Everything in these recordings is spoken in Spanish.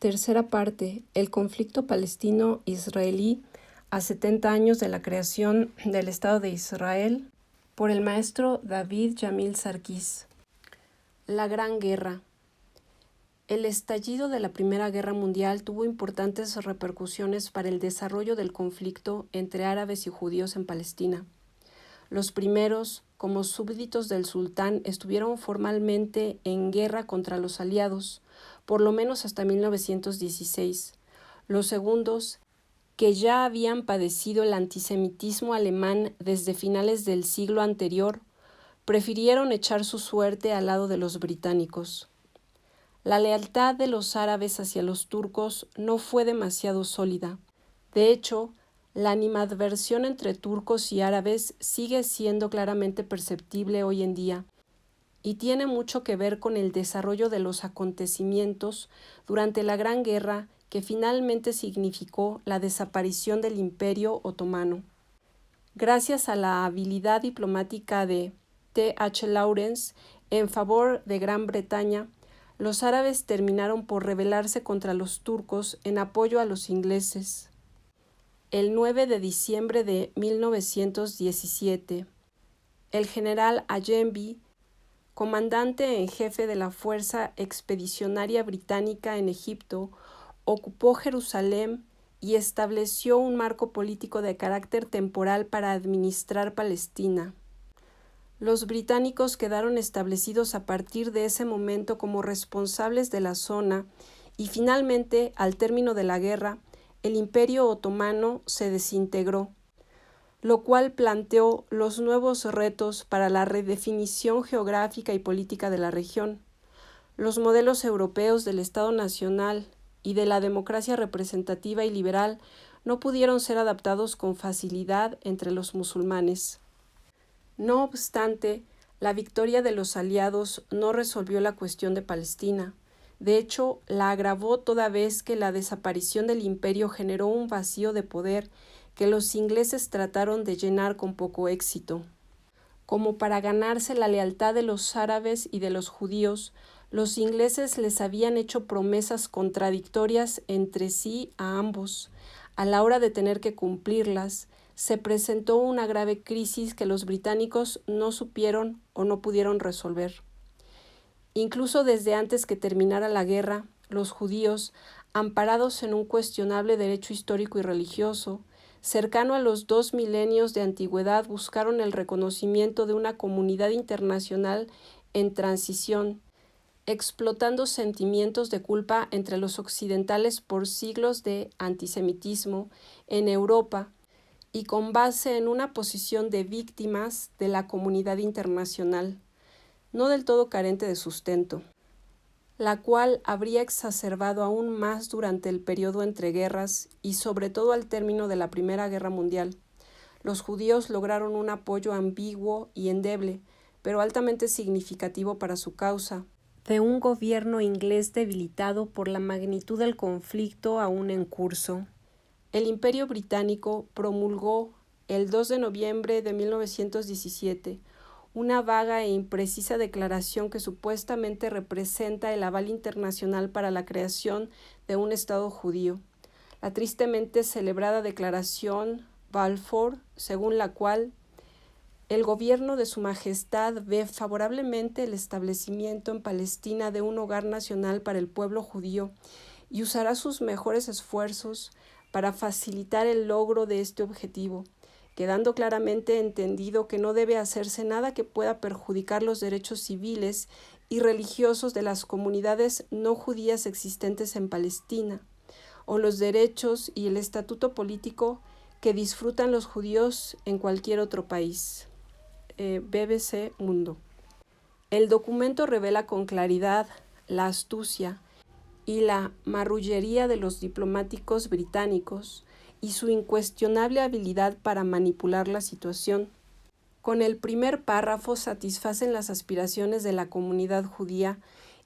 Tercera parte, el conflicto palestino-israelí a 70 años de la creación del Estado de Israel, por el maestro David Yamil Sarkis. La Gran Guerra. El estallido de la Primera Guerra Mundial tuvo importantes repercusiones para el desarrollo del conflicto entre árabes y judíos en Palestina. Los primeros, como súbditos del sultán, estuvieron formalmente en guerra contra los aliados, por lo menos hasta 1916. Los segundos, que ya habían padecido el antisemitismo alemán desde finales del siglo anterior, prefirieron echar su suerte al lado de los británicos. La lealtad de los árabes hacia los turcos no fue demasiado sólida. De hecho, la animadversión entre turcos y árabes sigue siendo claramente perceptible hoy en día y tiene mucho que ver con el desarrollo de los acontecimientos durante la Gran Guerra que finalmente significó la desaparición del Imperio Otomano. Gracias a la habilidad diplomática de T.H. Lawrence en favor de Gran Bretaña, los árabes terminaron por rebelarse contra los turcos en apoyo a los ingleses. El 9 de diciembre de 1917, el general Allenby, comandante en jefe de la Fuerza Expedicionaria Británica en Egipto, ocupó Jerusalén y estableció un marco político de carácter temporal para administrar Palestina. Los británicos quedaron establecidos a partir de ese momento como responsables de la zona y finalmente, al término de la guerra, el Imperio Otomano se desintegró, lo cual planteó los nuevos retos para la redefinición geográfica y política de la región. Los modelos europeos del Estado Nacional y de la democracia representativa y liberal no pudieron ser adaptados con facilidad entre los musulmanes. No obstante, la victoria de los aliados no resolvió la cuestión de Palestina. De hecho, la agravó toda vez que la desaparición del imperio generó un vacío de poder que los ingleses trataron de llenar con poco éxito. Como para ganarse la lealtad de los árabes y de los judíos, los ingleses les habían hecho promesas contradictorias entre sí a ambos. A la hora de tener que cumplirlas, se presentó una grave crisis que los británicos no supieron o no pudieron resolver. Incluso desde antes que terminara la guerra, los judíos, amparados en un cuestionable derecho histórico y religioso, cercano a los 2 milenios de antigüedad, buscaron el reconocimiento de una comunidad internacional en transición, explotando sentimientos de culpa entre los occidentales por siglos de antisemitismo en Europa y con base en una posición de víctimas de la comunidad internacional, no del todo carente de sustento, la cual habría exacerbado aún más durante el periodo entre guerras y sobre todo al término de la Primera Guerra Mundial. Los judíos lograron un apoyo ambiguo y endeble, pero altamente significativo para su causa, de un gobierno inglés debilitado por la magnitud del conflicto aún en curso. El Imperio Británico promulgó el 2 de noviembre de 1917 una vaga e imprecisa declaración que supuestamente representa el aval internacional para la creación de un Estado judío. La tristemente celebrada Declaración Balfour, según la cual el gobierno de Su Majestad ve favorablemente el establecimiento en Palestina de un hogar nacional para el pueblo judío y usará sus mejores esfuerzos para facilitar el logro de este objetivo, quedando claramente entendido que no debe hacerse nada que pueda perjudicar los derechos civiles y religiosos de las comunidades no judías existentes en Palestina, o los derechos y el estatuto político que disfrutan los judíos en cualquier otro país. BBC Mundo. El documento revela con claridad la astucia y la marrullería de los diplomáticos británicos y su incuestionable habilidad para manipular la situación. Con el primer párrafo satisfacen las aspiraciones de la comunidad judía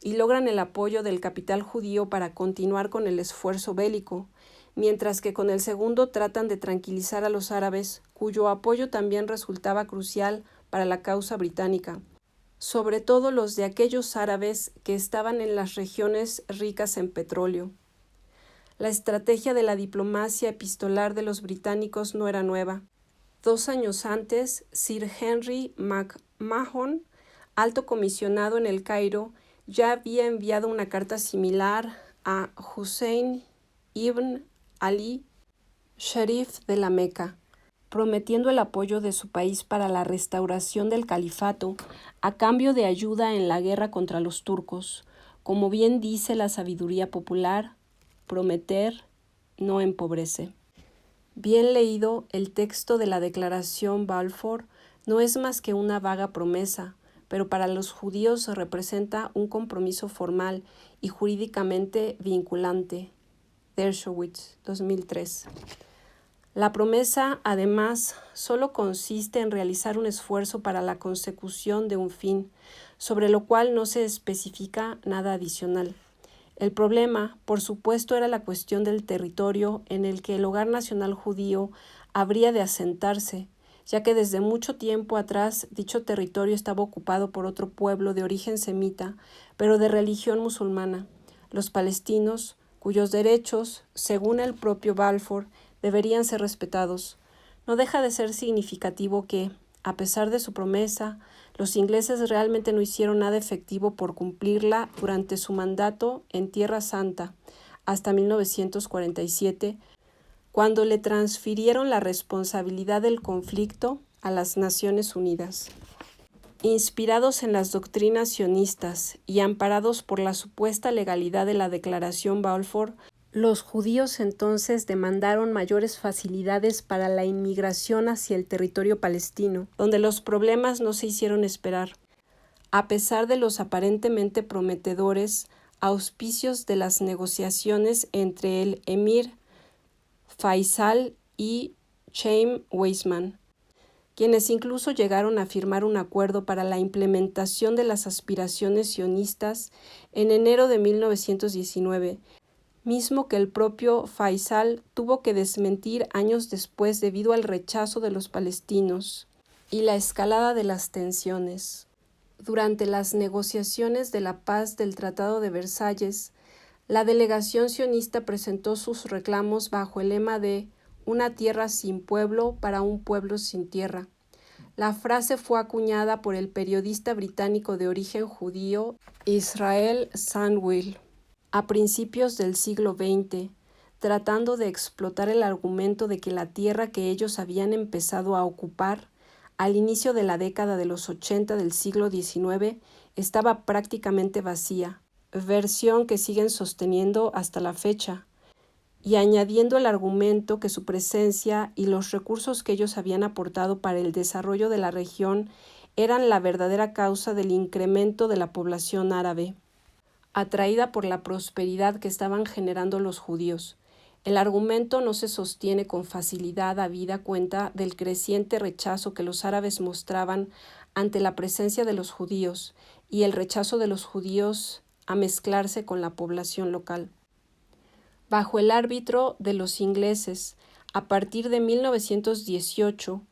y logran el apoyo del capital judío para continuar con el esfuerzo bélico, mientras que con el segundo tratan de tranquilizar a los árabes, cuyo apoyo también resultaba crucial para la causa británica, sobre todo los de aquellos árabes que estaban en las regiones ricas en petróleo. La estrategia de la diplomacia epistolar de los británicos no era nueva. 2 años antes, Sir Henry McMahon, alto comisionado en el Cairo, ya había enviado una carta similar a Hussein ibn Ali, Sharif de la Meca, prometiendo el apoyo de su país para la restauración del califato a cambio de ayuda en la guerra contra los turcos. Como bien dice la sabiduría popular, prometer no empobrece. Bien leído, el texto de la Declaración Balfour no es más que una vaga promesa, pero para los judíos representa un compromiso formal y jurídicamente vinculante. Dershowitz, 2003. La promesa, además, solo consiste en realizar un esfuerzo para la consecución de un fin, sobre lo cual no se especifica nada adicional. El problema, por supuesto, era la cuestión del territorio en el que el hogar nacional judío habría de asentarse, ya que desde mucho tiempo atrás dicho territorio estaba ocupado por otro pueblo de origen semita, pero de religión musulmana, los palestinos, cuyos derechos, según el propio Balfour, deberían ser respetados. No deja de ser significativo que, a pesar de su promesa, los ingleses realmente no hicieron nada efectivo por cumplirla durante su mandato en Tierra Santa, hasta 1947, cuando le transfirieron la responsabilidad del conflicto a las Naciones Unidas. Inspirados en las doctrinas sionistas y amparados por la supuesta legalidad de la Declaración Balfour, los judíos entonces demandaron mayores facilidades para la inmigración hacia el territorio palestino, donde los problemas no se hicieron esperar. A pesar de los aparentemente prometedores auspicios de las negociaciones entre el emir Faisal y Chaim Weizmann, quienes incluso llegaron a firmar un acuerdo para la implementación de las aspiraciones sionistas en enero de 1919, mismo que el propio Faisal tuvo que desmentir años después debido al rechazo de los palestinos y la escalada de las tensiones. Durante las negociaciones de la paz del Tratado de Versalles, la delegación sionista presentó sus reclamos bajo el lema de «Una tierra sin pueblo para un pueblo sin tierra». La frase fue acuñada por el periodista británico de origen judío Israel Sandwell a principios del siglo XX, tratando de explotar el argumento de que la tierra que ellos habían empezado a ocupar al inicio de la década de los 80 del siglo XIX estaba prácticamente vacía, versión que siguen sosteniendo hasta la fecha, y añadiendo el argumento que su presencia y los recursos que ellos habían aportado para el desarrollo de la región eran la verdadera causa del incremento de la población árabe, atraída por la prosperidad que estaban generando los judíos. El argumento no se sostiene con facilidad habida cuenta del creciente rechazo que los árabes mostraban ante la presencia de los judíos y el rechazo de los judíos a mezclarse con la población local. Bajo el árbitro de los ingleses, a partir de 1918,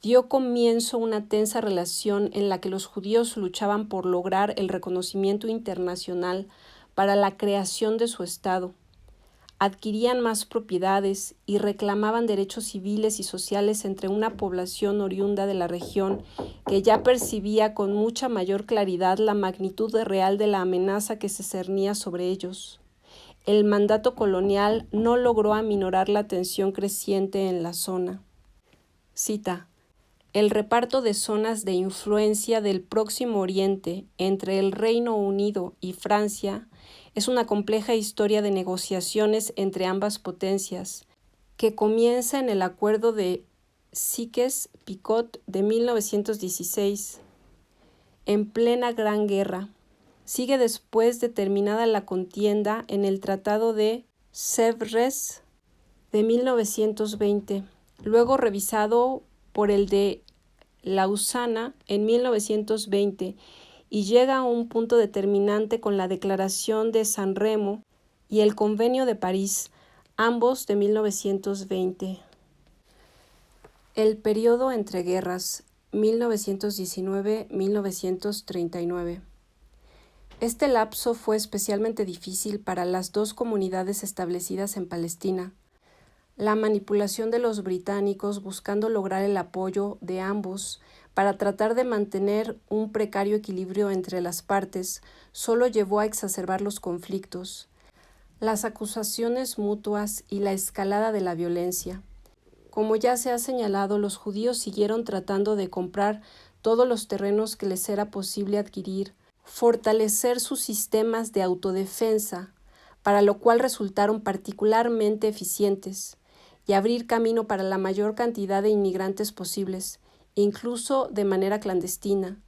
dio comienzo una tensa relación en la que los judíos luchaban por lograr el reconocimiento internacional para la creación de su Estado. Adquirían más propiedades y reclamaban derechos civiles y sociales entre una población oriunda de la región que ya percibía con mucha mayor claridad la magnitud real de la amenaza que se cernía sobre ellos. El mandato colonial no logró aminorar la tensión creciente en la zona. Cita: el reparto de zonas de influencia del Próximo Oriente entre el Reino Unido y Francia es una compleja historia de negociaciones entre ambas potencias, que comienza en el Acuerdo de Sykes-Picot de 1916, en plena Gran Guerra. Sigue después de terminada la contienda en el Tratado de Sèvres de 1920, luego revisado por el de Lausana en 1920 y llega a un punto determinante con la Declaración de San Remo y el Convenio de París, ambos de 1920. El periodo entre guerras, 1919-1939. Este lapso fue especialmente difícil para las dos comunidades establecidas en Palestina. La manipulación de los británicos buscando lograr el apoyo de ambos para tratar de mantener un precario equilibrio entre las partes solo llevó a exacerbar los conflictos, las acusaciones mutuas y la escalada de la violencia. Como ya se ha señalado, los judíos siguieron tratando de comprar todos los terrenos que les era posible adquirir, fortalecer sus sistemas de autodefensa, para lo cual resultaron particularmente eficientes, y abrir camino para la mayor cantidad de inmigrantes posibles, incluso de manera clandestina,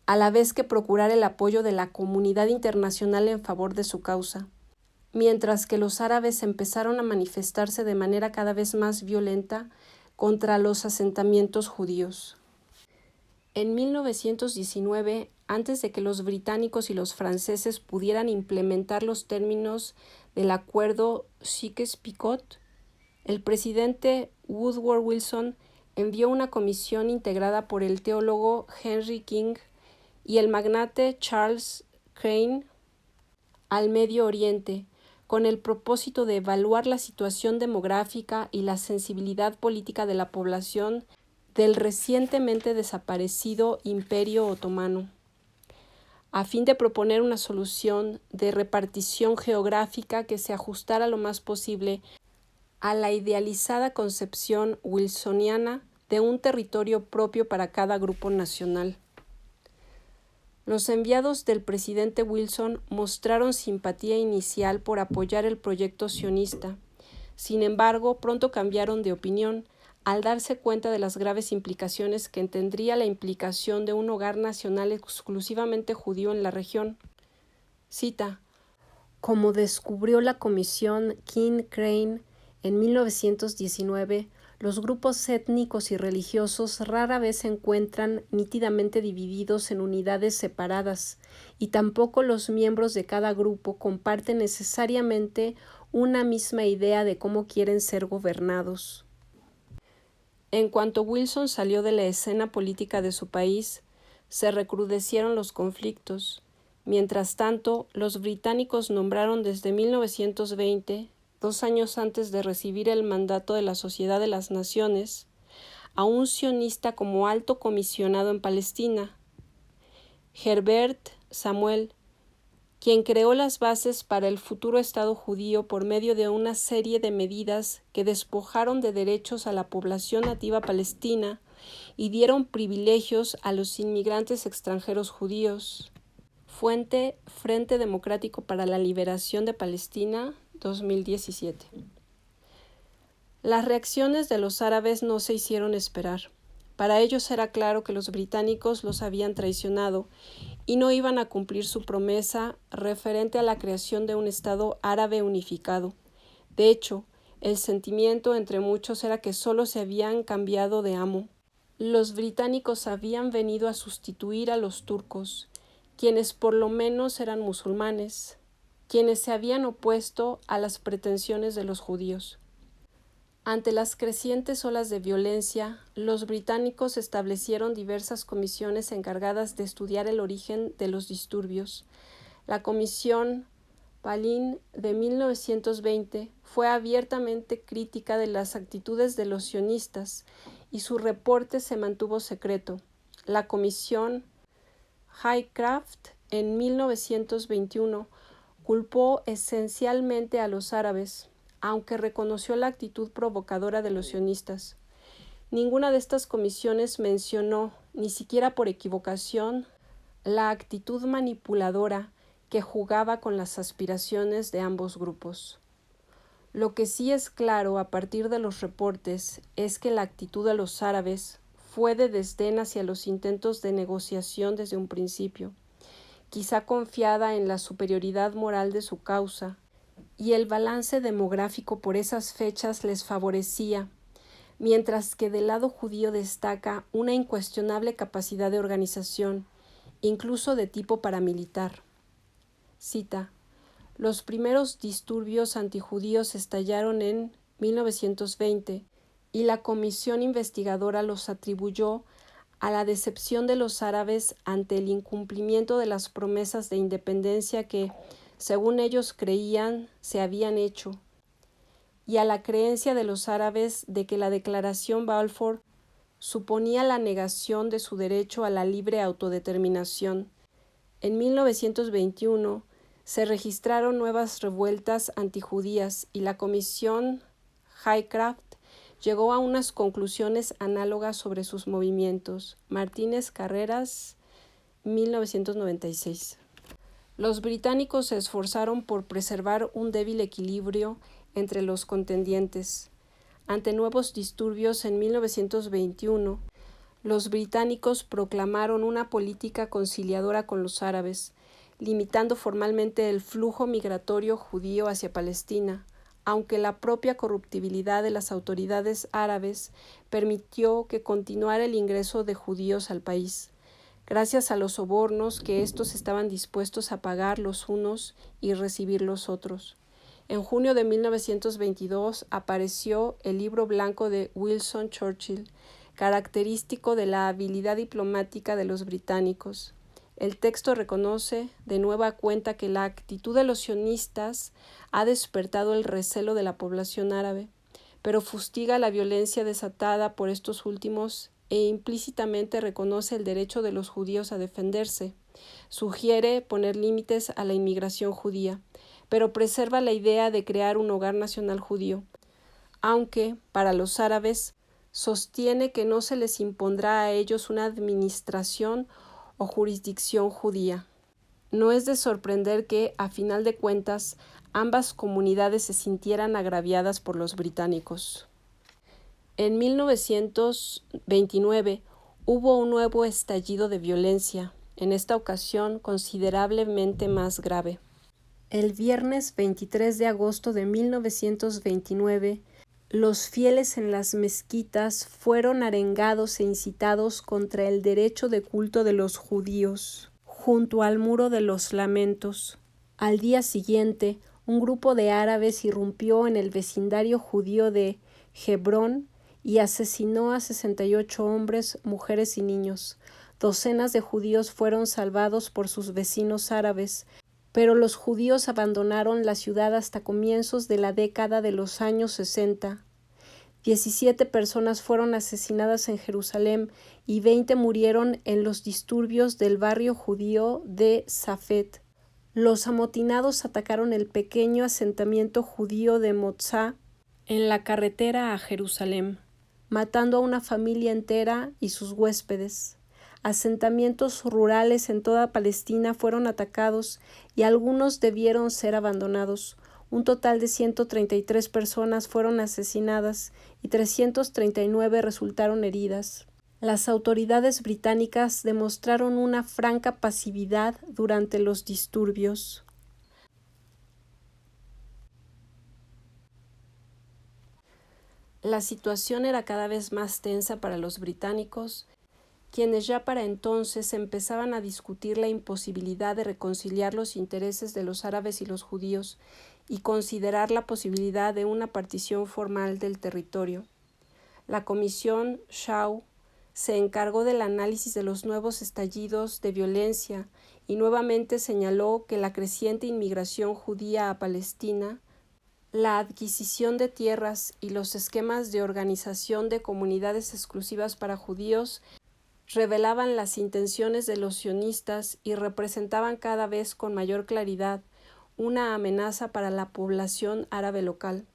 a la vez que procurar el apoyo de la comunidad internacional en favor de su causa, mientras que los árabes empezaron a manifestarse de manera cada vez más violenta contra los asentamientos judíos. En 1919, antes de que los británicos y los franceses pudieran implementar los términos del acuerdo Sykes-Picot, el presidente Woodrow Wilson envió una comisión integrada por el teólogo Henry King y el magnate Charles Crane al Medio Oriente, con el propósito de evaluar la situación demográfica y la sensibilidad política de la población del recientemente desaparecido Imperio Otomano, a fin de proponer una solución de repartición geográfica que se ajustara lo más posible a la idealizada concepción wilsoniana de un territorio propio para cada grupo nacional. Los enviados del presidente Wilson mostraron simpatía inicial por apoyar el proyecto sionista. Sin embargo, pronto cambiaron de opinión al darse cuenta de las graves implicaciones que tendría la implicación de un hogar nacional exclusivamente judío en la región. Cita: como descubrió la comisión King-Crane en 1919, los grupos étnicos y religiosos rara vez se encuentran nítidamente divididos en unidades separadas, y tampoco los miembros de cada grupo comparten necesariamente una misma idea de cómo quieren ser gobernados. En cuanto Wilson salió de la escena política de su país, se recrudecieron los conflictos. Mientras tanto, los británicos nombraron desde 1920, 2 años antes de recibir el mandato de la Sociedad de las Naciones, a un sionista como alto comisionado en Palestina, Herbert Samuel, quien creó las bases para el futuro Estado judío por medio de una serie de medidas que despojaron de derechos a la población nativa palestina y dieron privilegios a los inmigrantes extranjeros judíos. Fuente: Frente Democrático para la Liberación de Palestina, 2017. Las reacciones de los árabes no se hicieron esperar. Para ellos era claro que los británicos los habían traicionado y no iban a cumplir su promesa referente a la creación de un Estado árabe unificado. De hecho, el sentimiento entre muchos era que solo se habían cambiado de amo. Los británicos habían venido a sustituir a los turcos, quienes por lo menos eran musulmanes, quienes se habían opuesto a las pretensiones de los judíos. Ante las crecientes olas de violencia, los británicos establecieron diversas comisiones encargadas de estudiar el origen de los disturbios. La Comisión Palin de 1920 fue abiertamente crítica de las actitudes de los sionistas y su reporte se mantuvo secreto. La Comisión Highcraft en 1921 culpó esencialmente a los árabes, aunque reconoció la actitud provocadora de los sionistas. Ninguna de estas comisiones mencionó, ni siquiera por equivocación, la actitud manipuladora que jugaba con las aspiraciones de ambos grupos. Lo que sí es claro a partir de los reportes es que la actitud de los árabes fue de desdén hacia los intentos de negociación desde un principio, quizá confiada en la superioridad moral de su causa, y el balance demográfico por esas fechas les favorecía, mientras que del lado judío destaca una incuestionable capacidad de organización, incluso de tipo paramilitar. Cita: los primeros disturbios antijudíos estallaron en 1920 y la comisión investigadora los atribuyó a la decepción de los árabes ante el incumplimiento de las promesas de independencia que, según ellos creían, se habían hecho, y a la creencia de los árabes de que la Declaración Balfour suponía la negación de su derecho a la libre autodeterminación. En 1921 se registraron nuevas revueltas antijudías y la Comisión Haycraft llegó a unas conclusiones análogas sobre sus movimientos. Martínez Carreras, 1996. Los británicos se esforzaron por preservar un débil equilibrio entre los contendientes. Ante nuevos disturbios en 1921, los británicos proclamaron una política conciliadora con los árabes, limitando formalmente el flujo migratorio judío hacia Palestina, aunque la propia corruptibilidad de las autoridades árabes permitió que continuara el ingreso de judíos al país, gracias a los sobornos que éstos estaban dispuestos a pagar los unos y recibir los otros. En junio de 1922 apareció el Libro Blanco de Winston Churchill, característico de la habilidad diplomática de los británicos. El texto reconoce de nueva cuenta que la actitud de los sionistas ha despertado el recelo de la población árabe, pero fustiga la violencia desatada por estos últimos e implícitamente reconoce el derecho de los judíos a defenderse. Sugiere poner límites a la inmigración judía, pero preserva la idea de crear un hogar nacional judío, aunque, para los árabes, sostiene que no se les impondrá a ellos una administración o jurisdicción judía. No es de sorprender que, a final de cuentas, ambas comunidades se sintieran agraviadas por los británicos. En 1929 hubo un nuevo estallido de violencia, en esta ocasión considerablemente más grave. El viernes 23 de agosto de 1929, los fieles en las mezquitas fueron arengados e incitados contra el derecho de culto de los judíos, junto al Muro de los Lamentos. Al día siguiente, un grupo de árabes irrumpió en el vecindario judío de Hebrón y asesinó a 68 hombres, mujeres y niños. Docenas de judíos fueron salvados por sus vecinos árabes, pero los judíos abandonaron la ciudad hasta comienzos de la década de los años 60. 17 personas fueron asesinadas en Jerusalén y 20 murieron en los disturbios del barrio judío de Safed. Los amotinados atacaron el pequeño asentamiento judío de Motzá en la carretera a Jerusalén, matando a una familia entera y sus huéspedes. Asentamientos rurales en toda Palestina fueron atacados y algunos debieron ser abandonados. Un total de 133 personas fueron asesinadas y 339 resultaron heridas. Las autoridades británicas demostraron una franca pasividad durante los disturbios. La situación era cada vez más tensa para los británicos, quienes ya para entonces empezaban a discutir la imposibilidad de reconciliar los intereses de los árabes y los judíos y considerar la posibilidad de una partición formal del territorio. La Comisión Shaw se encargó del análisis de los nuevos estallidos de violencia y nuevamente señaló que la creciente inmigración judía a Palestina, la adquisición de tierras y los esquemas de organización de comunidades exclusivas para judíos revelaban las intenciones de los sionistas y representaban cada vez con mayor claridad una amenaza para la población árabe local.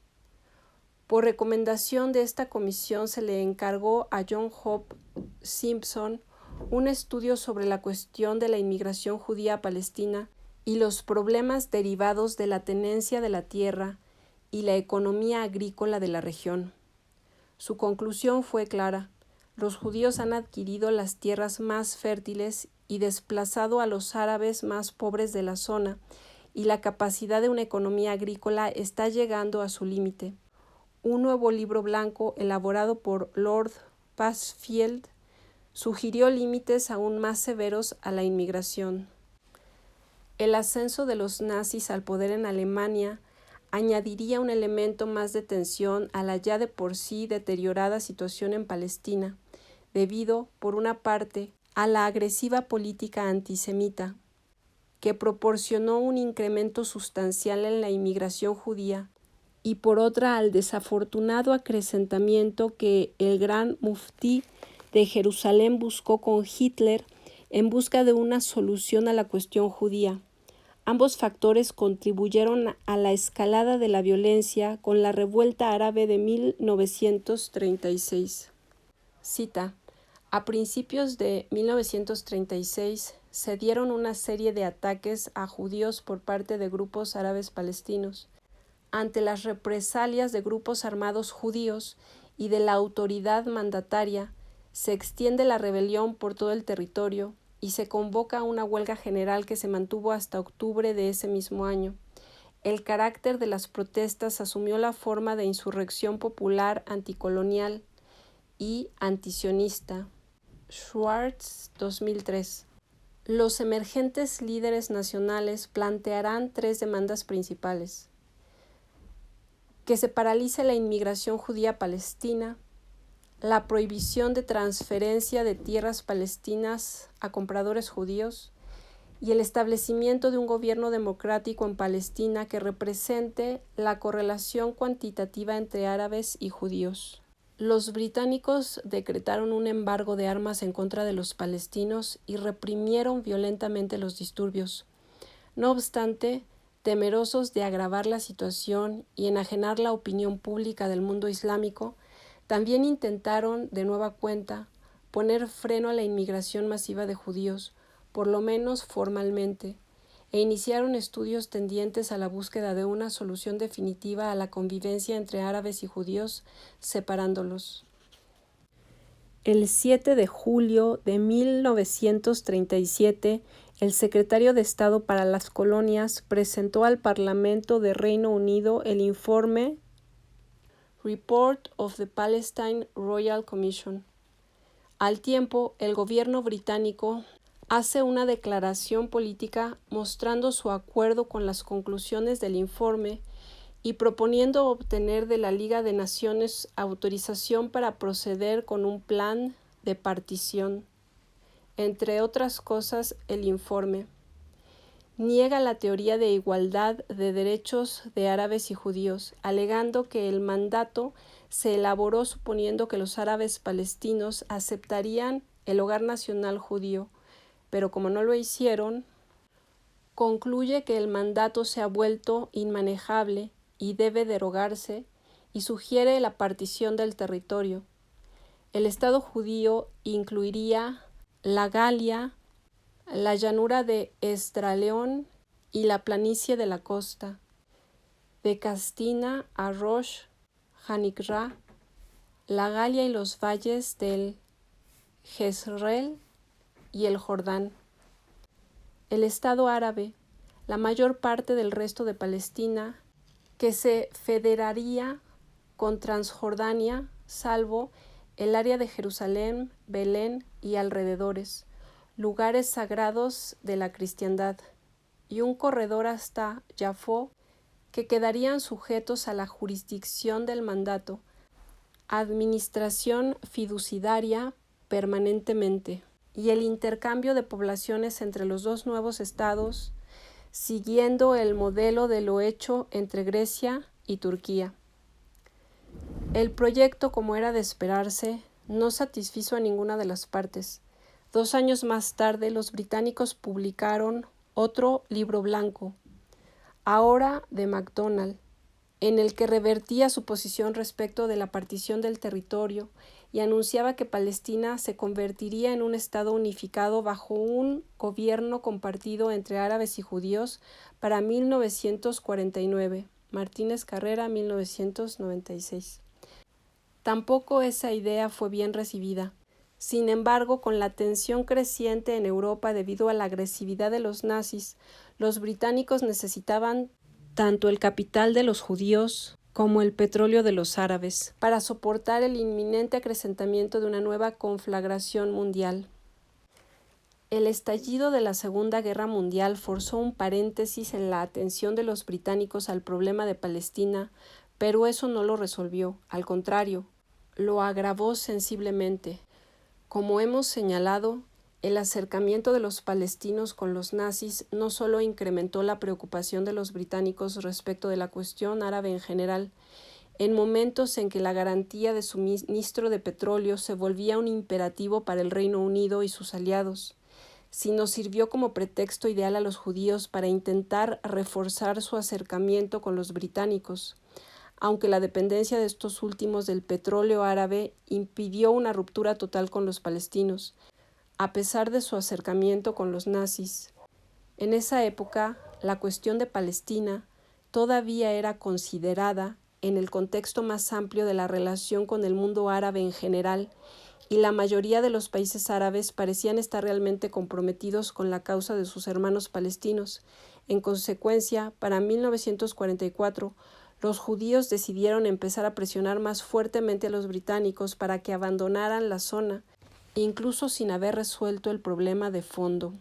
Por recomendación de esta comisión se le encargó a John Hope Simpson un estudio sobre la cuestión de la inmigración judía a Palestina y los problemas derivados de la tenencia de la tierra y la economía agrícola de la región. Su conclusión fue clara: los judíos han adquirido las tierras más fértiles y desplazado a los árabes más pobres de la zona, y la capacidad de una economía agrícola está llegando a su límite. Un nuevo libro blanco elaborado por Lord Pasfield sugirió límites aún más severos a la inmigración. El ascenso de los nazis al poder en Alemania añadiría un elemento más de tensión a la ya de por sí deteriorada situación en Palestina, debido, por una parte, a la agresiva política antisemita, que proporcionó un incremento sustancial en la inmigración judía, y por otra al desafortunado acrecentamiento que el gran muftí de Jerusalén buscó con Hitler en busca de una solución a la cuestión judía. Ambos factores contribuyeron a la escalada de la violencia con la revuelta árabe de 1936. Cita: a principios de 1936 se dieron una serie de ataques a judíos por parte de grupos árabes palestinos. Ante las represalias de grupos armados judíos y de la autoridad mandataria, se extiende la rebelión por todo el territorio y se convoca una huelga general que se mantuvo hasta octubre de ese mismo año. El carácter de las protestas asumió la forma de insurrección popular anticolonial y antisionista. Schwartz, 2003. Los emergentes líderes nacionales plantearán 3 demandas principales: que se paralice la inmigración judía palestina, la prohibición de transferencia de tierras palestinas a compradores judíos y el establecimiento de un gobierno democrático en Palestina que represente la correlación cuantitativa entre árabes y judíos. Los británicos decretaron un embargo de armas en contra de los palestinos y reprimieron violentamente los disturbios. No obstante, temerosos de agravar la situación y enajenar la opinión pública del mundo islámico, también intentaron, de nueva cuenta, poner freno a la inmigración masiva de judíos, por lo menos formalmente, e iniciaron estudios tendientes a la búsqueda de una solución definitiva a la convivencia entre árabes y judíos, separándolos. El 7 de julio de 1937, el secretario de Estado para las Colonias presentó al Parlamento de Reino Unido el informe Report of the Palestine Royal Commission. Al tiempo, el gobierno británico hace una declaración política mostrando su acuerdo con las conclusiones del informe y proponiendo obtener de la Liga de Naciones autorización para proceder con un plan de partición. Entre otras cosas, el informe niega la teoría de igualdad de derechos de árabes y judíos, alegando que el mandato se elaboró suponiendo que los árabes palestinos aceptarían el hogar nacional judío, pero como no lo hicieron, concluye que el mandato se ha vuelto inmanejable y debe derogarse, y sugiere la partición del territorio. El Estado judío incluiría la Galia, la llanura de Estraleón y la planicie de la costa, de Castina a Rosh Hanikra, la Galia y los valles del Jezreel y el Jordán. El Estado árabe, la mayor parte del resto de Palestina, que se federaría con Transjordania, salvo el área de Jerusalén, Belén y alrededores, lugares sagrados de la cristiandad, y un corredor hasta Jafo, que quedarían sujetos a la jurisdicción del mandato, administración fiduciaria permanentemente, y el intercambio de poblaciones entre los dos nuevos estados, siguiendo el modelo de lo hecho entre Grecia y Turquía. El proyecto, como era de esperarse, no satisfizo a ninguna de las partes. 2 años más tarde, los británicos publicaron otro libro blanco, ahora de MacDonald, en el que revertía su posición respecto de la partición del territorio y anunciaba que Palestina se convertiría en un estado unificado bajo un gobierno compartido entre árabes y judíos para 1949. Martínez Carrera, 1996. Tampoco esa idea fue bien recibida. Sin embargo, con la tensión creciente en Europa debido a la agresividad de los nazis, los británicos necesitaban tanto el capital de los judíos como el petróleo de los árabes para soportar el inminente acrecentamiento de una nueva conflagración mundial. El estallido de la Segunda Guerra Mundial forzó un paréntesis en la atención de los británicos al problema de Palestina, pero eso no lo resolvió, al contrario, lo agravó sensiblemente. Como hemos señalado, el acercamiento de los palestinos con los nazis no solo incrementó la preocupación de los británicos respecto de la cuestión árabe en general, en momentos en que la garantía de suministro de petróleo se volvía un imperativo para el Reino Unido y sus aliados, sino sirvió como pretexto ideal a los judíos para intentar reforzar su acercamiento con los británicos, aunque la dependencia de estos últimos del petróleo árabe impidió una ruptura total con los palestinos, a pesar de su acercamiento con los nazis. En esa época, la cuestión de Palestina todavía era considerada en el contexto más amplio de la relación con el mundo árabe en general, y la mayoría de los países árabes parecían estar realmente comprometidos con la causa de sus hermanos palestinos. En consecuencia, para 1944, los judíos decidieron empezar a presionar más fuertemente a los británicos para que abandonaran la zona, incluso sin haber resuelto el problema de fondo.